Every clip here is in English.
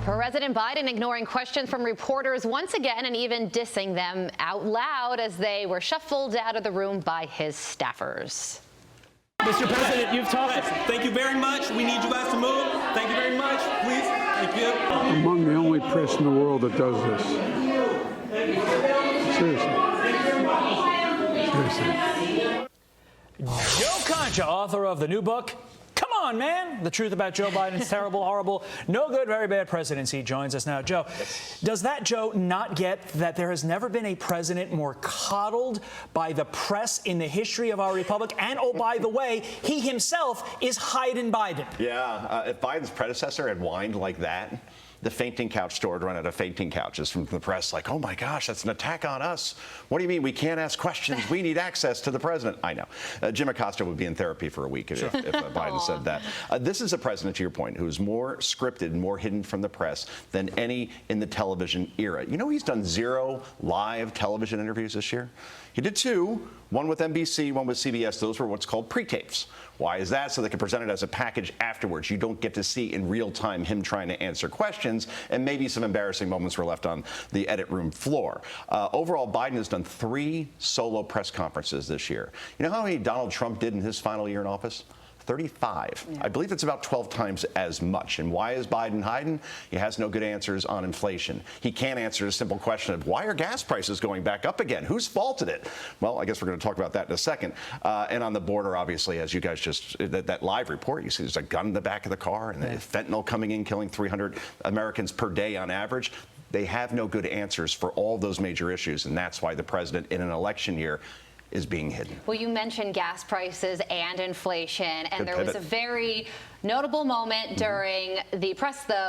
President Biden ignoring questions from reporters once again and even dissing them out loud as they were shuffled out of the room by his staffers. Mr. President, you've talked. Thank you very much. We need you guys to move. Thank you very much. Please. Thank you. Among the only press in the world that does this. Seriously. Joe Concha, author of the new book, Come On, Man, The Truth About Joe Biden's Terrible, Horrible, No Good, Very Bad Presidency, joins us now. Joe, does that Joe not get that there has never been a president more coddled by the press in the history of our republic? And, oh, by the way, he himself is hiding Biden. Yeah, if Biden's predecessor had whined like that, the fainting couch store would run out of fainting couches from the press, like, oh my gosh, that's an attack on us. What do you mean we can't ask questions? We need access to the president. I know. Jim Acosta would be in therapy for a week if Biden said that. This is a president, to your point, who's more scripted, more hidden from the press than any in the television era. You know, he's done 0 live television interviews this year. He did 2, one with NBC, one with CBS. Those were what's called pre-tapes. Why is that? So they can present it as a package afterwards. You don't get to see in real time him trying to answer questions, and maybe some embarrassing moments were left on the edit room floor. Overall, Biden has done 3 solo press conferences this year. You know how many Donald Trump did in his final year in office? 35. Yeah. I believe it's about 12 times as much. And why is Biden hiding? He has no good answers on inflation. He can't answer a simple question of why are gas prices going back up again? Who's faulted it? Well, I guess we're going to talk about that in a second. And on the border, obviously, as you guys just, that live report, you see there's a gun in the back of the car and fentanyl coming in, killing 300 Americans per day on average. They have no good answers for all those major issues. And that's why the president in an election year is being hidden. Well, you mentioned gas prices and inflation, and there was a very notable moment during the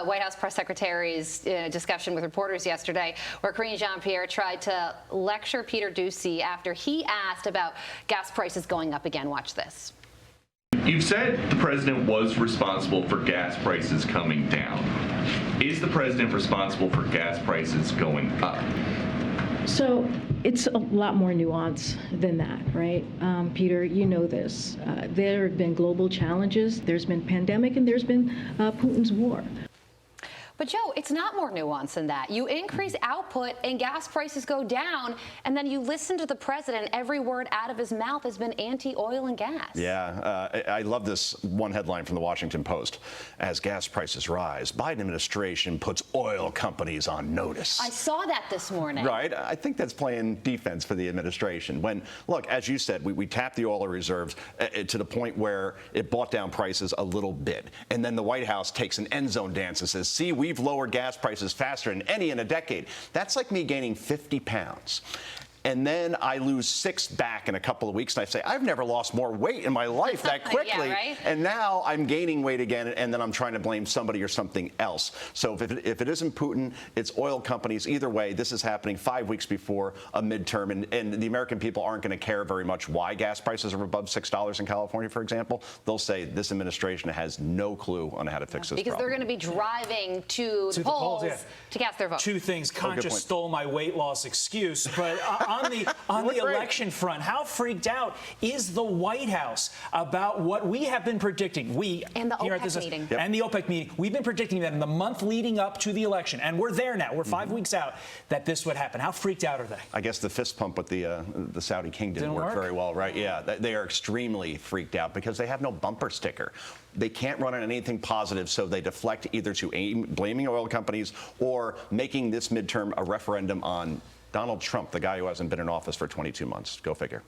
White House press secretary's discussion with reporters yesterday, where Karine Jean-Pierre tried to lecture Peter Doocy after he asked about gas prices going up again. Watch this. You've said the president was responsible for gas prices coming down. Is the president responsible for gas prices going up? So it's a lot more nuance than that, right? Peter, you know this. There have been global challenges. There's been pandemic, and there's been Putin's war. But, Joe, it's not more nuanced than that. You increase output and gas prices go down, and then you listen to the president. Every word out of his mouth has been anti-oil and gas. Yeah, I love this one headline from the Washington Post. As gas prices rise, Biden administration puts oil companies on notice. I saw that this morning. Right. I think that's playing defense for the administration. When, look, as you said, we tapped the oil reserves to the point where it brought down prices a little bit. And then the White House takes an end zone dance and says, see, we've lowered gas prices faster than any in a decade. That's like me gaining 50 pounds. And then I lose 6 back in a couple of weeks, and I say, I've never lost more weight in my life that quickly. Yeah, right? And now I'm gaining weight again, and then I'm trying to blame somebody or something else. So if it isn't Putin, it's oil companies. Either way, this is happening 5 weeks before a midterm, and the American people aren't going to care very much why gas prices are above $6 in California, for example. They'll say this administration has no clue on how to fix this because problem. They're going to be driving to the polls to cast their vote. 2 things. Concha stole my weight loss excuse, but on the election front, how freaked out is the White House about what we have been predicting? And the OPEC meeting. And the OPEC meeting. We've been predicting that in the month leading up to the election, and we're there now. We're 5 weeks out that this would happen. How freaked out are they? I guess the fist pump with the Saudi king didn't work very well, right? Yeah, they are extremely freaked out because they have no bumper sticker. They can't run on anything positive, so they deflect either to blaming oil companies or making this midterm a referendum on Donald Trump, the guy who hasn't been in office for 22 months. Go figure.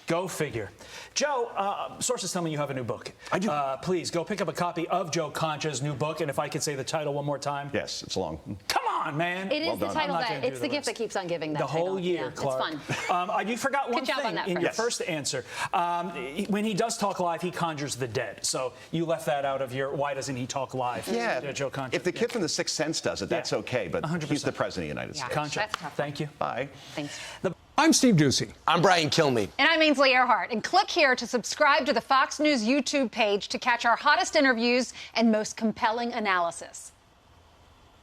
Go figure. Joe, sources tell me you have a new book. I do. Please go pick up a copy of Joe Concha's new book, and if I could say the title one more time. Yes, it's long. Come on, man. It is the title that it's the gift that keeps on giving. That the whole year, Clark. It's fun. You forgot one thing in your first answer. When he does talk live, he conjures the dead. So you left that out of your. Why doesn't he talk live? Yeah, Joe Concha. If the kid from The Sixth Sense does it, that's okay. But 100%. He's the president of the United States. Concha, thank you. Bye. Thanks. I'm Steve Doocy. I'm Brian Kilmeade. And I'm Ainsley Earhart. And click here to subscribe to the Fox News YouTube page to catch our hottest interviews and most compelling analysis.